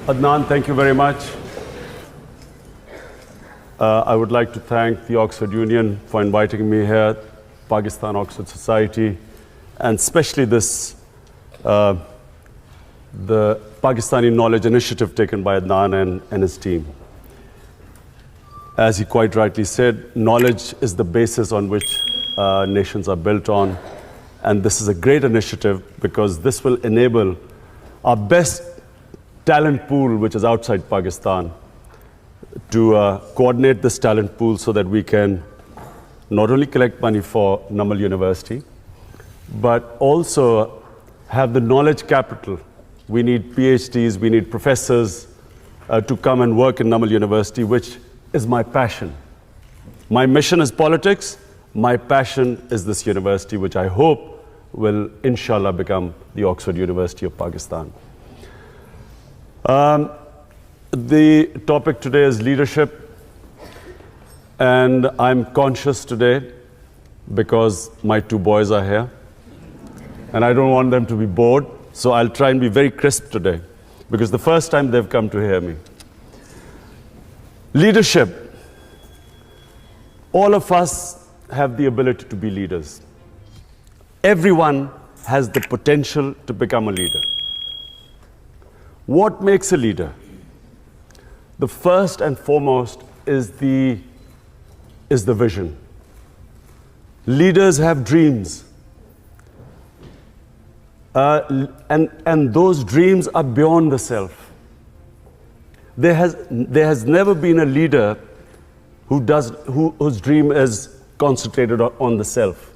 Adnan, thank you very much. I would like to thank the Oxford Union for inviting me here, Pakistan Oxford Society, and especially this, the Pakistani Knowledge Initiative taken by Adnan and his team. As he quite rightly said, knowledge is the basis on which nations are built on. And this is a great initiative because this will enable our best talent pool, which is outside Pakistan, to coordinate this talent pool so that we can not only collect money for Namal University, but also have the knowledge capital. We need PhDs, we need professors to come and work in Namal University, which is my passion. My mission is politics, my passion is this university, which I hope will, inshallah, become the Oxford University of Pakistan. The topic today is leadership, and I'm conscious today because my two boys are here, and I don't want them to be bored, so I'll try and be very crisp today, because the first time they've come to hear me. Leadership. All of us have the ability to be leaders. Everyone has the potential to become a leader. What makes a leader? The first and foremost is the vision. Leaders have dreams. And those dreams are beyond the self. There has never been a leader whose dream is concentrated on the self.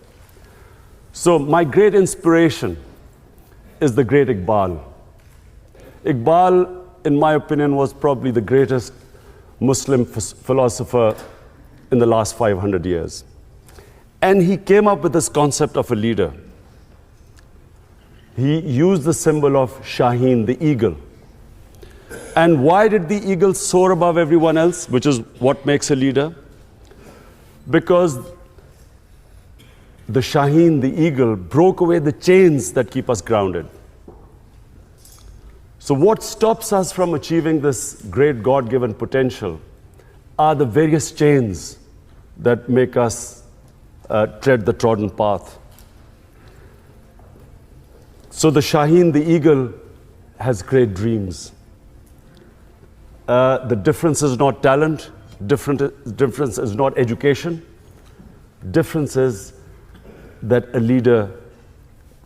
So my great inspiration is the great Iqbal. Iqbal, in my opinion, was probably the greatest Muslim philosopher in the last 500 years. And he came up with this concept of a leader. He used the symbol of Shaheen, the eagle. And why did the eagle soar above everyone else, which is what makes a leader? Because the Shaheen, the eagle, broke away the chains that keep us grounded. So what stops us from achieving this great God-given potential are the various chains that make us tread the trodden path. So the Shaheen, the eagle, has great dreams. The difference is not talent, difference is not education. Difference is that a leader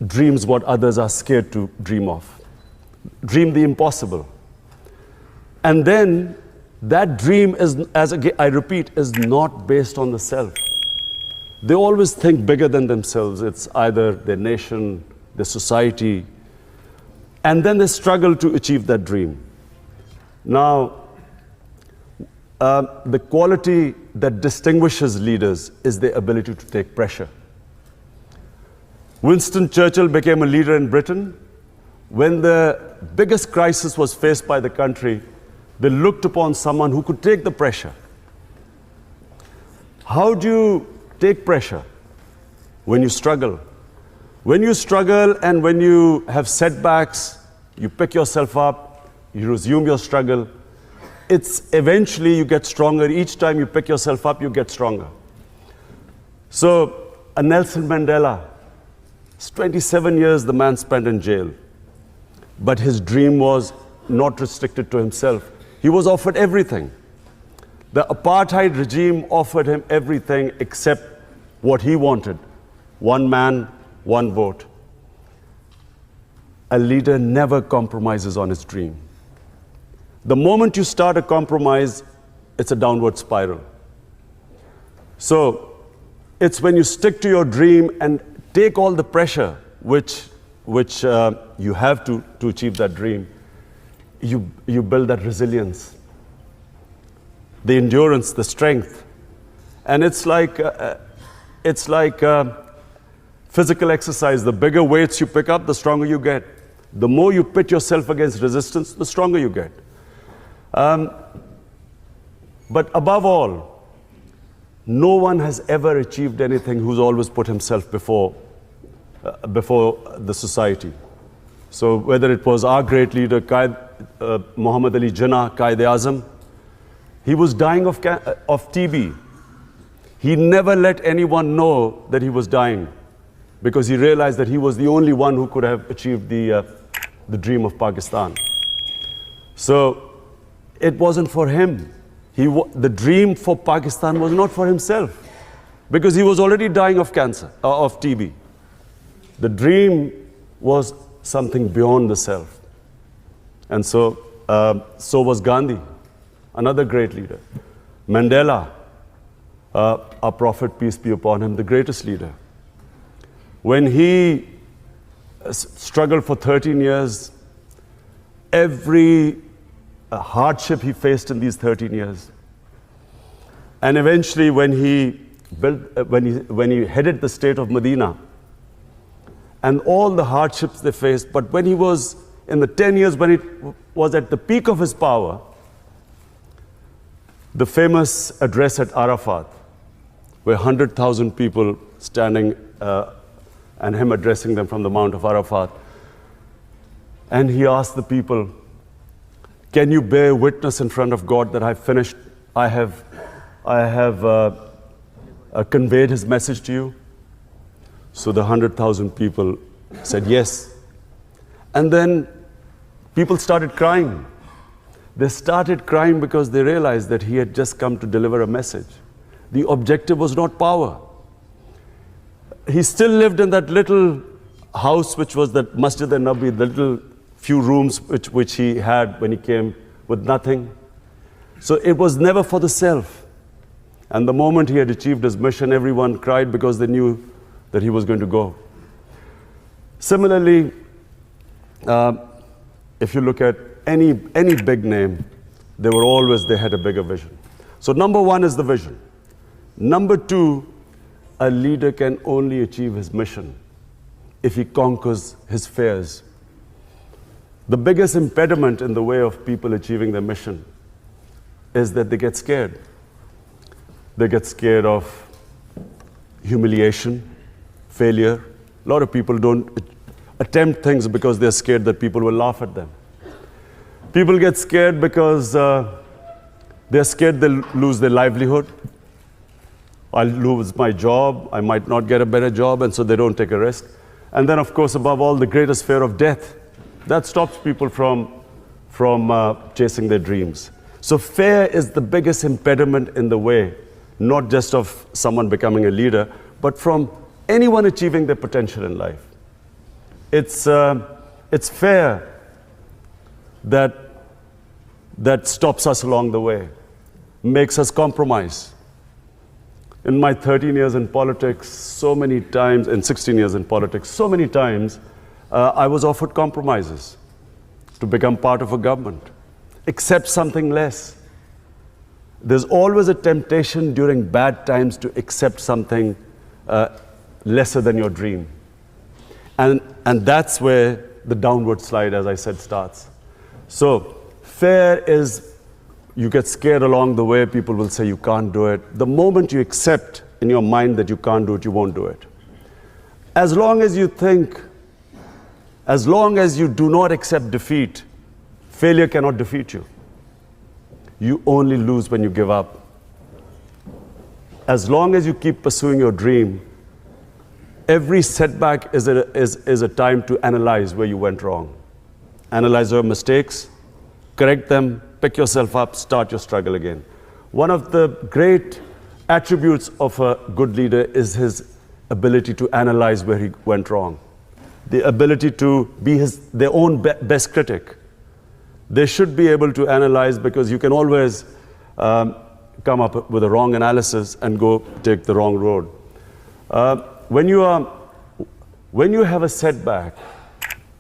dreams what others are scared to dream of. Dream the impossible. And then that dream is, as I repeat, is not based on the self. They always think bigger than themselves. It's either their nation, their society, and then they struggle to achieve that dream. Now, the quality that distinguishes leaders is their ability to take pressure. Winston Churchill became a leader in Britain. When the biggest crisis was faced by the country, they looked upon someone who could take the pressure. How do you take pressure? When you struggle. When you struggle and when you have setbacks, you pick yourself up, you resume your struggle. It's eventually you get stronger. Each time you pick yourself up, you get stronger. So, a Nelson Mandela, it's 27 years the man spent in jail. But his dream was not restricted to himself. He was offered everything. The apartheid regime offered him everything except what he wanted. One man, one vote. A leader never compromises on his dream. The moment you start a compromise, it's a downward spiral. So it's when you stick to your dream and take all the pressure which you have to achieve that dream, you build that resilience, the endurance, the strength. And it's like physical exercise. The bigger weights you pick up, the stronger you get. The more you pit yourself against resistance, the stronger you get. But above all, no one has ever achieved anything who's always put himself before the society. So whether it was our great leader, Muhammad Ali Jinnah, Qaid-e-Azam. He was dying of TB. He never let anyone know that he was dying because he realized that he was the only one who could have achieved the dream of Pakistan. So it wasn't for him. The dream for Pakistan was not for himself because he was already dying of cancer, of TB. The dream was something beyond the self. And so was Gandhi, another great leader. Mandela, our prophet, peace be upon him, the greatest leader. When he struggled for 13 years, every hardship he faced in these 13 years, and eventually when he headed the state of Medina, and all the hardships they faced, but when he was in the 10 years when it was at the peak of his power, the famous address at Arafat, where 100,000 people standing and him addressing them from the Mount of Arafat. And he asked the people, can you bear witness in front of God that I have conveyed his message to you? So the 100,000 people said yes. And then people started crying. They started crying because they realized that he had just come to deliver a message. The objective was not power. He still lived in that little house, which was the Masjid al-Nabi, the little few rooms which he had when he came with nothing. So it was never for the self. And the moment he had achieved his mission, everyone cried because they knew that he was going to go. Similarly, if you look at any big name, they had a bigger vision. So number one is the vision. Number two, a leader can only achieve his mission if he conquers his fears. The biggest impediment in the way of people achieving their mission is that they get scared. They get scared of humiliation, failure. A lot of people don't attempt things because they're scared that people will laugh at them. People get scared because they're scared they'll lose their livelihood. I'll lose my job, I might not get a better job, and so they don't take a risk. And then, of course, above all, the greatest fear of death. That stops people from chasing their dreams. So fear is the biggest impediment in the way, not just of someone becoming a leader, but from anyone achieving their potential in life. It's fear that stops us along the way, makes us compromise. In my 13 years in politics, so many times, in 16 years in politics, so many times, I was offered compromises to become part of a government, accept something less. There's always a temptation during bad times to accept something lesser than your dream. And that's where the downward slide, as I said, starts. So fear is, you get scared along the way, people will say you can't do it. The moment you accept in your mind that you can't do it, you won't do it. As long as you think, as long as you do not accept defeat, failure cannot defeat you. You only lose when you give up. As long as you keep pursuing your dream, every setback is a time to analyze where you went wrong. Analyze your mistakes, correct them, pick yourself up, start your struggle again. One of the great attributes of a good leader is his ability to analyze where he went wrong. The ability to be their own best critic. They should be able to analyze, because you can always come up with a wrong analysis and go take the wrong road. When you have a setback,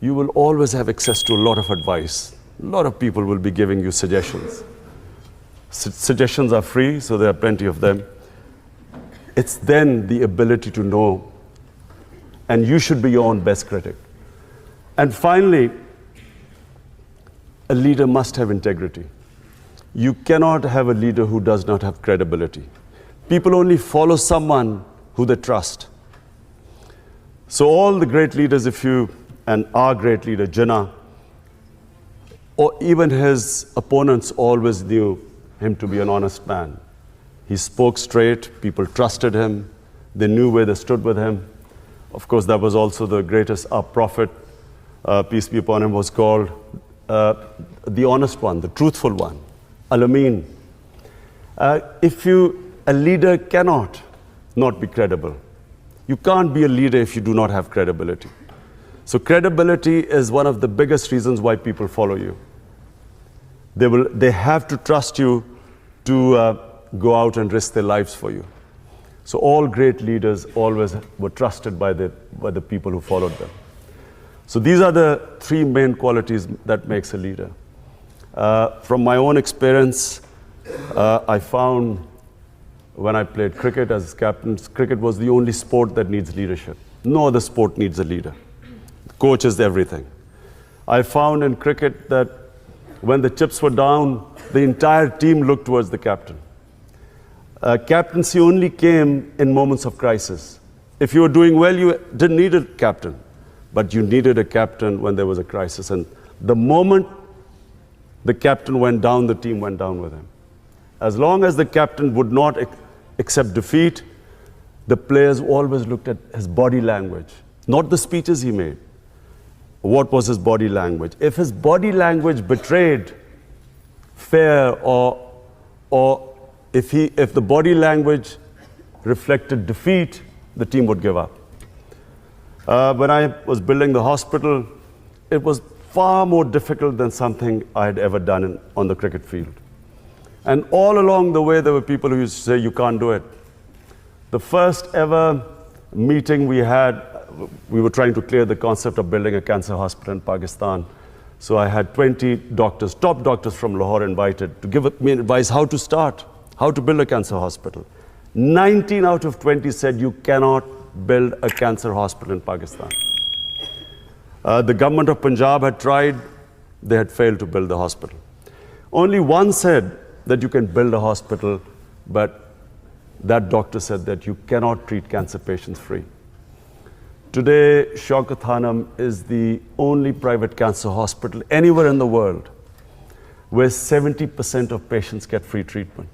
you will always have access to a lot of advice. A lot of people will be giving you suggestions. Suggestions are free, so there are plenty of them. It's then the ability to know, and you should be your own best critic. And finally, a leader must have integrity. You cannot have a leader who does not have credibility. People only follow someone who they trust. So all the great leaders, and our great leader, Jinnah, or even his opponents always knew him to be an honest man. He spoke straight, people trusted him, they knew where they stood with him. Of course, that was also the greatest, our prophet, peace be upon him, was called the honest one, the truthful one, Al-Amin. A leader cannot not be credible. You can't be a leader if you do not have credibility. So credibility is one of the biggest reasons why people follow you. They have to trust you to go out and risk their lives for you. So all great leaders always were trusted by the people who followed them. So these are the three main qualities that makes a leader. From my own experience, I found when I played cricket as captain, cricket was the only sport that needs leadership. No other sport needs a leader. The coach is everything. I found in cricket that when the chips were down, the entire team looked towards the captain. Captaincy only came in moments of crisis. If you were doing well, you didn't need a captain, but you needed a captain when there was a crisis. And the moment the captain went down, the team went down with him. As long as the captain would not accept defeat, the players always looked at his body language, not the speeches he made. What was his body language? If his body language betrayed fear or if the body language reflected defeat, the team would give up. When I was building the hospital, it was far more difficult than something I had ever done on the cricket field. And all along the way, there were people who used to say, you can't do it. The first ever meeting we had, we were trying to clear the concept of building a cancer hospital in Pakistan. So I had 20 doctors, top doctors from Lahore invited to give me advice how to start, how to build a cancer hospital. 19 out of 20 said you cannot build a cancer hospital in Pakistan. The government of Punjab had tried, they had failed to build the hospital. Only one said that you can build a hospital, but that doctor said that you cannot treat cancer patients free. Today, Shaukat Hanum is the only private cancer hospital anywhere in the world where 70% of patients get free treatment.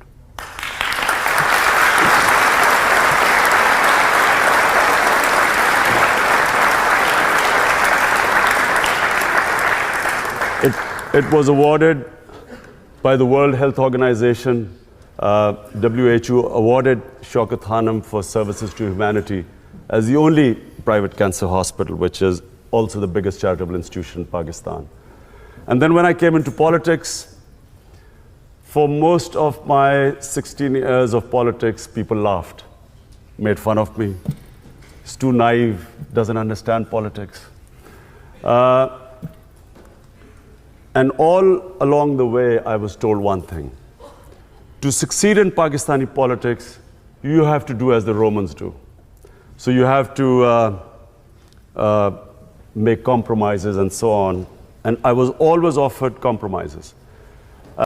It was awarded by the World Health Organization. WHO awarded Shaukat Hanum for services to humanity as the only private cancer hospital, which is also the biggest charitable institution in Pakistan. And then when I came into politics, for most of my 16 years of politics, people laughed, made fun of me. He's too naive, doesn't understand politics. And all along the way, I was told one thing. To succeed in Pakistani politics, you have to do as the Romans do. So you have to make compromises and so on. And I was always offered compromises.